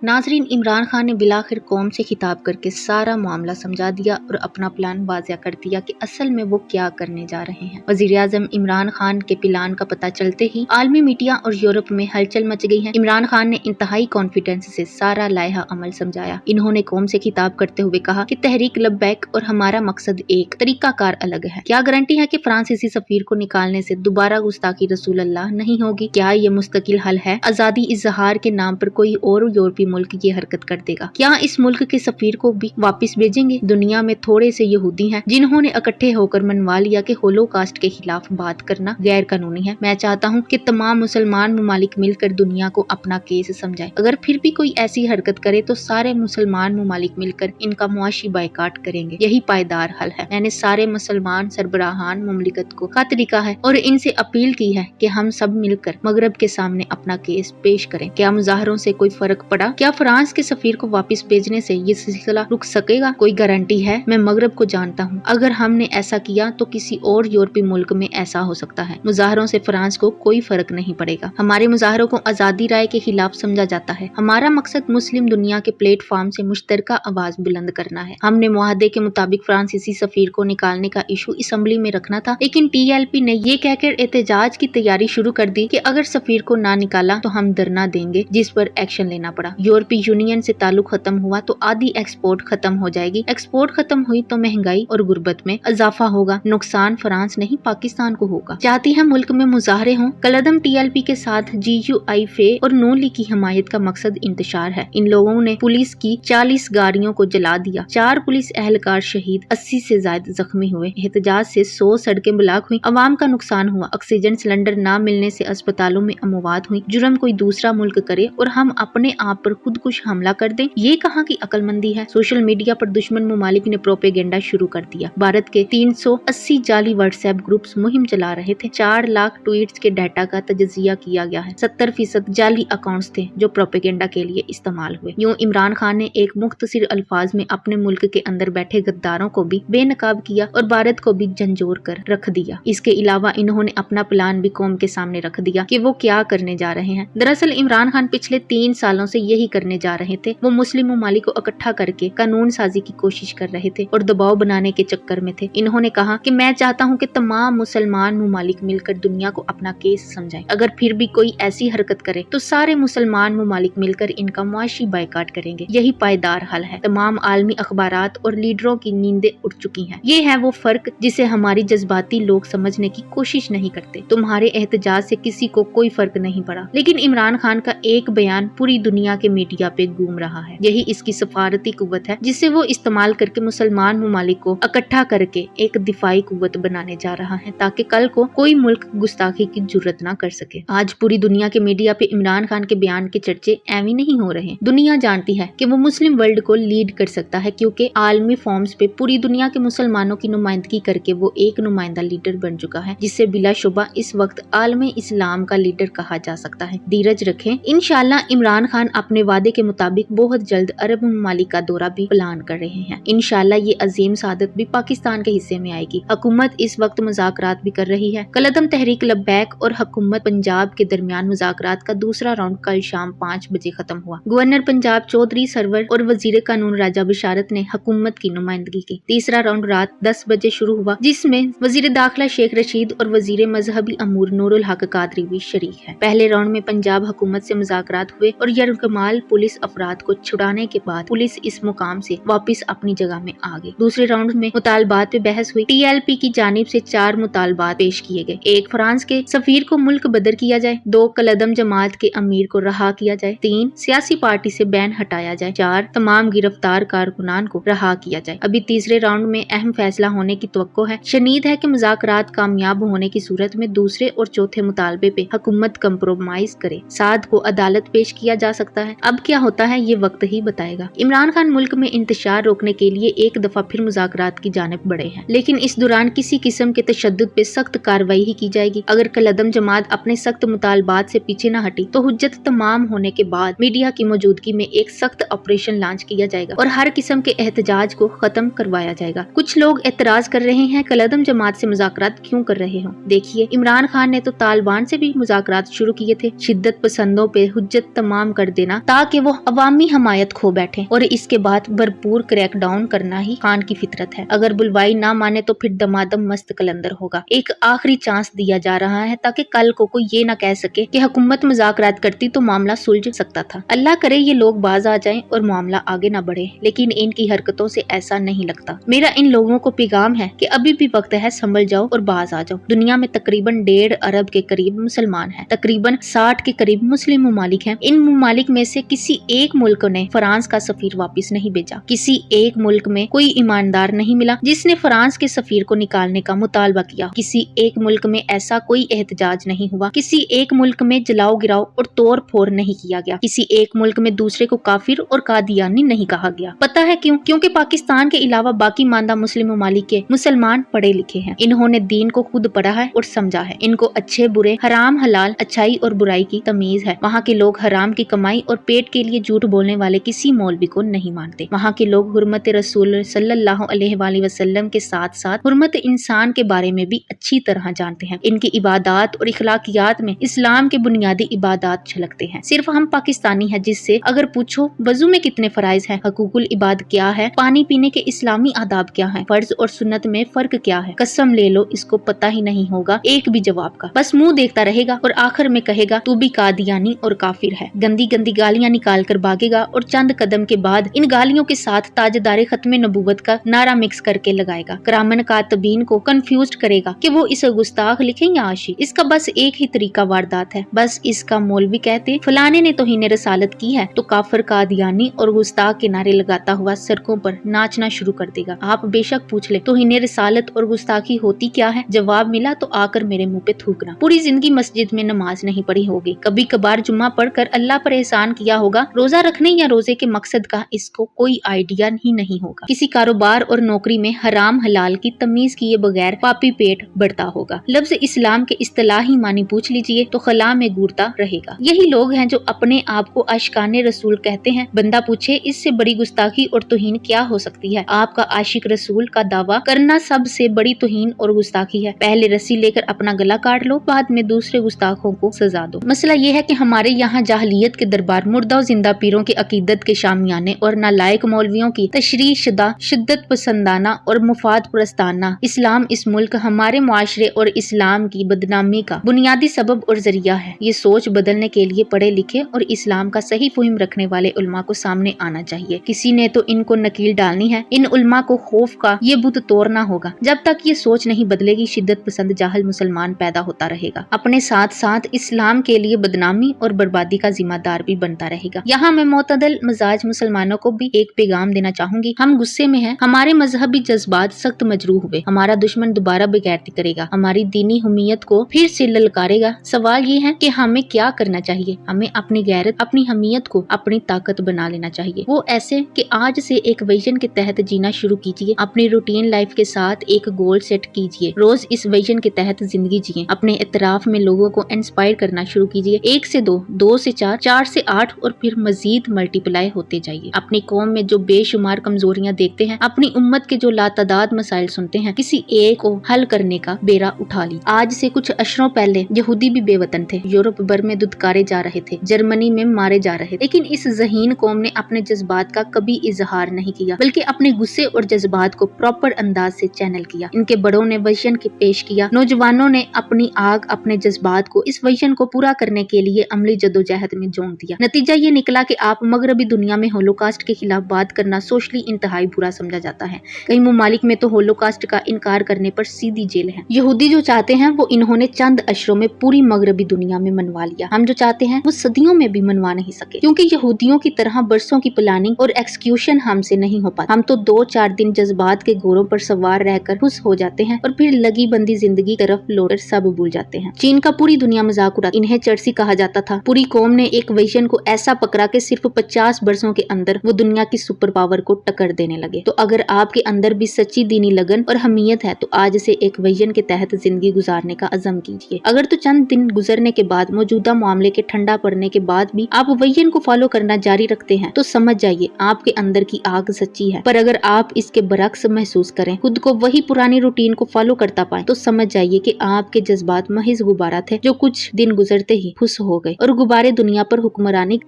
नाजरीन, इमरान खान ने बिलाखिर कौम से खिताब करके सारा मामला समझा दिया और अपना प्लान वाज़ेह कर दिया कि असल में वो क्या करने जा रहे हैं। वज़ीर आज़म इमरान खान के प्लान का पता चलते ही आलमी मीडिया और यूरोप में हलचल मच गई है। इमरान खान ने इंतहाई कॉन्फिडेंस से सारा लायहा अमल समझाया। इन्होंने कौम से खिताब करते हुए कहा कि तहरीक लब्बैक और हमारा मकसद एक, तरीकाकार अलग है। क्या गारंटी है कि फ्रांसीसी सफीर को निकालने से दोबारा गुस्ताखी रसूल अल्लाह नहीं होगी? क्या ये मुस्तकिल हल है? आजादी इजहार के नाम पर कोई और यूरोपीय मुल्क ये हरकत कर देगा? क्या इस मुल्क के सफीर को भी वापस भेजेंगे? दुनिया में थोड़े से यहूदी हैं जिन्होंने इकट्ठे होकर मनवा लिया कि होलोकास्ट के खिलाफ बात करना गैर कानूनी है। मैं चाहता हूँ कि तमाम मुसलमान ममालिक मिलकर दुनिया को अपना केस समझाए। अगर फिर भी कोई ऐसी हरकत करे तो सारे मुसलमान ममालिक मिलकर इनका मुआशी बायकाट करेंगे। यही पायदार हल है। मैंने सारे मुसलमान सरबराहान मुमलिकत को खत लिखा है और इनसे अपील की है कि हम सब मिलकर मगरब के सामने अपना केस पेश करें। क्या मुजाहरों से कोई फर्क पड़ा? क्या फ्रांस के सफीर को वापस भेजने से ये सिलसिला रुक सकेगा? कोई गारंटी है? मैं मगरब को जानता हूँ। अगर हमने ऐसा किया तो किसी और यूरोपीय मुल्क में ऐसा हो सकता है। मुजाहरों से फ्रांस को कोई फर्क नहीं पड़ेगा। हमारे मुजाहरों को आजादी राय के खिलाफ समझा जाता है। हमारा मकसद मुस्लिम दुनिया के प्लेटफॉर्म से मुश्तरका आवाज बुलंद करना है। हमने मुआहदे के मुताबिक फ्रांसीसी सफीर को निकालने का इशू असेंबली में रखना था, लेकिन TLP ने ये कहकर एहतजाज की तैयारी शुरू कर दी कि अगर सफीर को ना निकाला तो हम धरना देंगे, जिस पर एक्शन लेना पड़ा। यूरोपीय यूनियन से ताल्लुक खत्म हुआ तो आधी एक्सपोर्ट खत्म हो जाएगी। एक्सपोर्ट खत्म हुई तो महंगाई और गुर्बत में इजाफा होगा। नुकसान फ्रांस नहीं पाकिस्तान को होगा। चाहती है मुल्क में मुजाहरे हों। कलअदम TLP के साथ GUI फे और नून लीग की हिमायत का मकसद इंतशार है। इन लोगों ने पुलिस की 40 गाड़ियों को जला दिया। 4 पुलिस एहलकार शहीद, 80 से ज्यादा जख्मी हुए। एहतजाज से 100 सड़कें ब्लॉक हुई। अवाम का नुकसान हुआ। ऑक्सीजन सिलेंडर न मिलने से अस्पतालों में अमवात हुई। जुर्म कोई दूसरा मुल्क करे और हम अपने आप पर खुद कुछ हमला कर दें, ये कहाँ की अक्लमंदी है? सोशल मीडिया पर दुश्मन ममालिक ने प्रोपेगेंडा शुरू कर दिया। भारत के 380 जाली व्हाट्सएप ग्रुप्स मुहिम चला रहे थे। 4 लाख ट्वीट्स के डाटा का तजजिया किया गया है। 70% जाली अकाउंट्स थे जो प्रोपेगेंडा के लिए इस्तेमाल हुए। यूं इमरान खान ने एक मुख्तसर अल्फाज में अपने मुल्क के अंदर बैठे गद्दारों को भी बेनकाब किया और भारत को भी झंझोर कर रख दिया। इसके अलावा इन्होंने अपना प्लान भी कौम के सामने रख दिया कि वो क्या करने जा रहे हैं। दरअसल इमरान खान पिछले 3 सालों से यही करने जा रहे थे। वो मुस्लिम ममालिक को इकट्ठा करके कानून साजी की कोशिश कर रहे थे और दबाव बनाने के चक्कर में थे। इन्होंने कहा कि मैं चाहता हूँ कि तमाम मुसलमान ममालिक मिलकर दुनिया को अपना केस समझाएं। अगर फिर भी कोई ऐसी हरकत करे तो सारे मुसलमान ममालिक मिलकर इनका मुआशी बायकाट करेंगे। यही पायदार हल है। तमाम आलमी अखबारात और लीडरों की नींदें उड़ चुकी हैं। ये है वो फर्क जिसे हमारी जज्बाती लोग समझने की कोशिश नहीं करते। तुम्हारे एहतजाज से किसी को कोई फर्क नहीं पड़ा, लेकिन इमरान खान का एक बयान पूरी दुनिया के मीडिया पे घूम रहा है। यही इसकी सफारती कुव्वत है जिसे वो इस्तेमाल करके मुसलमान ममालिक को इकट्ठा करके एक दिफाई कुव्वत बनाने जा रहा है, ताकि कल को कोई मुल्क गुस्ताखी की जुर्रत ना कर सके। आज पूरी दुनिया के मीडिया पे इमरान खान के बयान के चर्चे एवं नहीं हो रहे। दुनिया जानती है कि वो मुस्लिम वर्ल्ड को लीड कर सकता है, क्योंकि आलमी फॉर्म्स पे पूरी दुनिया के मुसलमानों की नुमाइंदगी करके वो एक नुमाइंदा लीडर बन चुका है, जिससे बिलाशुबा इस वक्त आलमी इस्लाम का लीडर कहा जा सकता है। धीरज रखें। इंशाल्लाह इमरान खान अपने वादे के मुताबिक बहुत जल्द अरब ममालिक का दौरा भी प्लान कर रहे हैं। इंशाल्लाह ये अजीम सादत भी पाकिस्तान के हिस्से में आएगी। हुकूमत इस वक्त मुज़ाकरात भी कर रही है। कलअदम तहरीक लब्बैक और हुकूमत पंजाब के दरमियान मुज़ाकरात का दूसरा राउंड कल शाम 5 बजे खत्म हुआ। गवर्नर पंजाब चौधरी सरवर और वजीर कानून राजा बिशारत ने हुकूमत की नुमाइंदगी की। तीसरा राउंड रात 10 बजे शुरू हुआ, जिसमें वजीर दाखिला शेख रशीद और वजीर मजहबी अमूर नूरुल हक कादरी भी शरीक है। पहले राउंड में पंजाब हुकूमत से मुज़ाकरात हुए और यरगमाल पुलिस अफराद को छुड़ाने के बाद पुलिस इस मुकाम से वापस अपनी जगह में आ गई। दूसरे राउंड में मुतालबात पे बहस हुई। TLP की जानिब से 4 मुतालबात पेश किए गए। 1, फ्रांस के सफीर को मुल्क बदर किया जाए। 2, कलअदम जमात के अमीर को रहा किया जाए। 3, सियासी पार्टी से बैन हटाया जाए। 4, तमाम गिरफ्तार कारकुनान को रहा किया जाए। अभी तीसरे राउंड में अहम फैसला होने की तवक्को है। शनीद है कि मुज़ाकरात कामयाब होने की सूरत में दूसरे और चौथे मुतालबे पे हुकूमत कंप्रोमाइज करे। 7 को अदालत पेश किया जा सकता है। अब क्या होता है ये वक्त ही बताएगा। इमरान खान मुल्क में इंतशार रोकने के लिए एक दफा फिर मुज़ाकरात की जानिब बढ़े हैं, लेकिन इस दौरान किसी किस्म के तशद्दुद पे सख्त कार्रवाई ही की जाएगी। अगर कलअदम जमात अपने सख्त मुतालबात से पीछे न हटी तो हुज्जत तमाम होने के बाद मीडिया की मौजूदगी में एक सख्त ऑपरेशन लॉन्च किया जाएगा और हर किस्म के एहतजाज को खत्म करवाया जाएगा। कुछ लोग एतराज कर रहे हैं कलअदम जमात से मुज़ाकरात क्यों कर रहे हो। देखिए, इमरान खान ने तो तालिबान से भी मुज़ाकरात शुरू किए थे। शिद्दत पसंदों पे हुज्जत तमाम कर देना ताकि वो अवामी हमायत खो बैठे, और इसके बाद भरपूर क्रैक डाउन करना ही खान की फितरत है। अगर बुलवाई ना माने तो फिर दमादम मस्त कलंदर होगा। एक आखिरी चांस दिया जा रहा है ताकि कल को कोई ये ना कह सके कि हुकूमत मुज़ाकरात करती तो मामला सुलझ सकता था। अल्लाह करे ये लोग बाज आ जाएं और मामला आगे ना बढ़े, लेकिन इनकी हरकतों से ऐसा नहीं लगता। मेरा इन लोगों को पैगाम है कि अभी भी वक्त है, संभल जाओ और बाज आ जाओ। दुनिया में तकरीबन 1.5 अरब के करीब मुसलमान हैं, तकरीबन 60 के करीब मुस्लिम ममालिक हैं। इन ममालिक में से किसी एक मुल्क ने फ्रांस का सफीर वापस नहीं भेजा। किसी एक मुल्क में कोई ईमानदार नहीं मिला जिसने फ्रांस के सफीर को निकालने का मुतालबा किया। किसी एक मुल्क में ऐसा कोई एहतजाज नहीं हुआ। किसी एक मुल्क में जलाओ गिराओ और तोड़ फोड़ नहीं किया गया। किसी एक मुल्क में दूसरे को काफिर और कादियानी नहीं कहा गया। पता है क्यों? क्योंकि पाकिस्तान के अलावा बाकी मानदा मुस्लिम ममालिक के मुसलमान पढ़े लिखे हैं। इन्होंने दीन को खुद पढ़ा है और समझा है। इनको अच्छे बुरे, हराम हलाल, अच्छाई और बुराई की तमीज है। वहाँ के लोग हराम की कमाई और पेट के लिए झूठ बोलने वाले किसी मौलवी को नहीं मानते। वहाँ के लोग हुर्मत रसूल सल्लल्लाहु अलैहि वसल्लम के साथ साथ हुर्मत इंसान के बारे में भी अच्छी तरह जानते हैं। इनकी इबादत और इखलाकियात में इस्लाम के बुनियादी इबादत झलकते हैं। सिर्फ हम पाकिस्तानी हैं जिससे अगर पूछो वजू में कितने फराइज हैं, हकूकुल इबाद क्या है, पानी पीने के इस्लामी आदाब क्या हैं, फर्ज और सुन्नत में फर्क क्या है, कसम ले लो इसको पता ही नहीं होगा एक भी जवाब का। बस मुंह देखता रहेगा और आखिर में कहेगा तू भी कादियानी और काफिर है। गंदी गंदी गालियां निकाल कर भागेगा और चंद कदम के बाद इन गालियों के साथ ताजदारे खत्मे नबूवत का नारा मिक्स करके लगाएगा। करामन कातबीन को कंफ्यूज करेगा कि वो इसे गुस्ताख लिखे या आशिक। इसका बस एक ही तरीका वारदात है। बस इसका मौलवी कहते फलाने ने तौहीन रसालत की है तो काफिर, कादियानी और गुस्ताख के नारे लगाता हुआ सड़कों पर नाचना शुरू कर देगा। आप बेशक पूछ ले तौहीन रसालत और गुस्ताखी होती क्या है, जवाब मिला तो आकर मेरे मुंह पे थूकना। पूरी जिंदगी मस्जिद में नमाज नहीं पढ़ी होगी, कभी कभार जुम्मा पढ़कर अल्लाह पर एहसान किया होगा, रोजा रखने या रोजे के मकसद का इसको कोई आइडिया ही नहीं होगा। किसी कारोबार और नौकरी में हराम हलाल की तमीज किए बगैर पापी पेट बढ़ता होगा। लफ्ज इस्लाम के इस्तिलाही मानी पूछ लीजिए तो खला में घूरता रहेगा। यही लोग हैं जो अपने आप को आशिकाने रसूल कहते हैं। बंदा पूछे इससे बड़ी गुस्ताखी और तौहीन क्या हो सकती है? आपका आशिक रसूल का दावा करना सबसे बड़ी तौहीन और गुस्ताखी है। पहले रस्सी लेकर अपना गला काट लो, बाद में दूसरे गुस्ताखों को सजा दो। मसला ये है कि हमारे यहाँ जाहलियत के दरबार, मुर्दा और जिंदा पीरों की अकीदत के शामियाने और नालायक मौलवियों की तशरीह शुदा शिद्दत पसंदाना और मुफाद प्रस्ताना इस्लाम इस मुल्क, हमारे मुआशरे और इस्लाम की बदनामी का बुनियादी सबब और जरिया है। ये सोच बदलने के लिए पढ़े लिखे और इस्लाम का सही फहीम रखने वाले उलमा को सामने आना चाहिए। किसी ने तो इनको नकील डालनी है। इन उलमा को खौफ का ये बुत तोड़ना होगा। जब तक ये सोच नहीं बदलेगी शिद्दत पसंद जाहल मुसलमान पैदा होता रहेगा, अपने साथ साथ इस्लाम के लिए बदनामी और बर्बादी का जिम्मेदार भी बनता रहेगा। यहाँ मैं मोतदल मिजाज मुसलमानों को भी एक पैगाम देना चाहूंगी। हम गुस्से में हैं, हमारे मजहबी जज्बात सख्त मजरूह हुए, हमारा दुश्मन दोबारा बेगैरती करेगा, हमारी दीनी हुमियत को फिर से ललकारेगा। सवाल ये है कि हमें क्या करना चाहिए? हमें अपनी गैरत, अपनी हमीयत को अपनी ताकत बना लेना चाहिए। वो ऐसे कि आज से एक विजन के तहत जीना शुरू कीजिए। अपनी रूटीन लाइफ के साथ एक गोल सेट कीजिए। रोज इस विजन के तहत जिंदगी जिए। अपने इतराफ में लोगों को इंस्पायर करना शुरू कीजिए। 1 से 2, 2 से 4, 4 से 8 और फिर मजीद मल्टीप्लाई होते जाइए। अपनी कौम में जो बेशुमार कमजोरियां देखते हैं, अपनी उम्मत के जो लातादाद मसाइल सुनते हैं, किसी एक को हल करने का बेड़ा उठा ली। आज से कुछ अशरों पहले यहूदी भी बेवतन थे, यूरोप भर में दुदकारे जा रहे थे, जर्मनी में मारे जा रहे थे, लेकिन इस ज़हीन कौम ने अपने जज्बात का कभी इजहार नहीं किया, बल्कि अपने गुस्से और जज्बात को प्रॉपर अंदाज से चैनल किया। इनके बड़ों ने विजन के पेश किया, नौजवानों ने अपनी आग, अपने जज्बात को इस विजन को पूरा करने के लिए अमली जदोजहद में झोंक दिया। नतीजा ये निकला कि आप मगरबी दुनिया में होलोकास्ट के खिलाफ बात करना सोशली इंतहाई बुरा समझा जाता है। कई ममालिक में तो होलोकास्ट का इनकार करने पर सीधी जेल है। यहूदी जो चाहते हैं वो इन्होंने चंद अशरों में पूरी मगरबी दुनिया में मनवा लिया। हम जो चाहते हैं वो सदियों में भी मनवा नहीं सके, क्योंकि यहूदियों की तरह बरसों की प्लानिंग और एक्सक्यूशन हमसे नहीं हो पाती। हम तो 2-4 दिन जज्बात के घोड़ों पर सवार रहकर खुश हो जाते हैं और फिर लगी बंदी जिंदगी तरफ लौटकर सब भूल जाते हैं। चीन का पूरी दुनिया मजाक उड़ा, इन्हें चर्सी कहा जाता था। पूरी कौम ने एक विजन को ऐसा पकड़ा कि सिर्फ 50 वर्षों के अंदर वो दुनिया की सुपर पावर को टक्कर देने लगे। तो अगर आपके अंदर भी सच्ची दीनी लगन और हमीयत है तो आज से एक विजन के तहत जिंदगी गुजारने का अज़म कीजिए। अगर तो चंद दिन गुजरने के बाद, मौजूदा मामले के ठंडा पड़ने के बाद भी आप विजन को फॉलो करना जारी रखते हैं तो समझ जाइए आपके अंदर की आग सच्ची है। पर अगर आप इसके बरक्स महसूस करें, खुद को वही पुरानी रूटीन को फॉलो करता पाए, तो समझ जाइए कि आपके जज्बात महज गुब्बारा थे जो कुछ दिन गुजरते ही फुस हो गए और गुब्बारे दुनिया पर हुक्मरानी